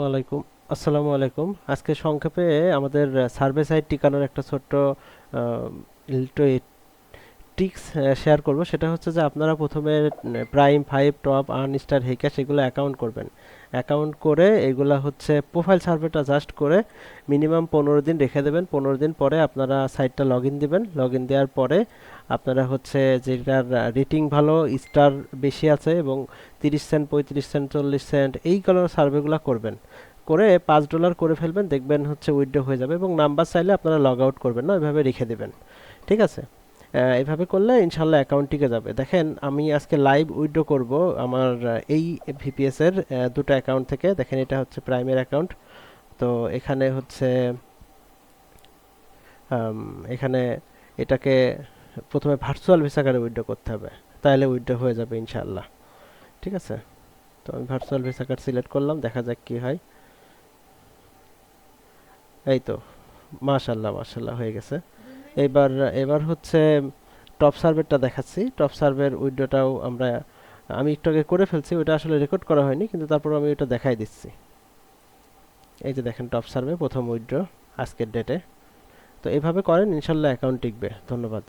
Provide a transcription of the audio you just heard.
ওয়ালাইকুম আসসালামু আলাইকুম। আজকে সংক্ষেপে আমাদের সার্ভে সাইট টিকানোর একটা ছোট্ট ট্রিক্স শেয়ার করব। সেটা হচ্ছে যে আপনারা প্রথমে prime five top earn star হেকাশ এগুলো অ্যাকাউন্ট করবেন। অ্যাকাউন্ট করে এগুলা হচ্ছে প্রোফাইল সার্ভেটা জাস্ট করে মিনিমাম 15 দিন রেখে দেবেন। 15 দিন পরে আপনারা সাইটটা লগ ইন দিবেন। লগ ইন দেওয়ার পরে আপনারা হচ্ছে যেটার রেটিং ভালো, স্টার বেশি আছে এবং 30 সেন্ট 35 সেন্ট 40 সেন্ট এইগুলো সার্ভেগুলো করবেন। করে $5 করে ফেলবেন, দেখবেন হচ্ছে উইথড্র হয়ে যাবে এবং নাম্বার চাইলে আপনারা লগ আউট করবেন না, এভাবে রেখে দেবেন। ঠিক আছে? এভাবে করলে ইনশাল্লাহ অ্যাকাউন্ট টিকে যাবে। দেখেন আমি আজকে লাইভ উইথড্র করব আমার এই ভিপিএস এর দুটো অ্যাকাউন্ট থেকে। দেখেন এটা হচ্ছে প্রাইমের অ্যাকাউন্ট। তো এখানে হচ্ছে আম, এখানে এটাকে প্রথমে ভার্চুয়াল ভিসা কার্ডে উইথড্র করতে হবে, তাহলে উইথড্র হয়ে যাবে ইনশাল্লাহ। ঠিক আছে? তো আমি ভার্চুয়াল ভিসা কার্ড সিলেক্ট করলাম, দেখা যাক কি হয়। এই তো, মাশাল্লাহ মাশাল্লাহ হয়ে গেছে। এবার এবার হচ্ছে টপ সার্ভেরটা দেখাচ্ছি। টপ সার্ভের উইড্রোটাও আমি একটু আগে করে ফেলছি, ওটা আসলে রেকর্ড করা হয়নি, কিন্তু তারপর আমি ওটা দেখাই দিচ্ছি। এই যে দেখেন টপ সার্ভে প্রথম উইড্রো আজকের ডেটে। তো এইভাবে করেন, ইনশাল্লাহ অ্যাকাউন্ট টিকবে। ধন্যবাদ।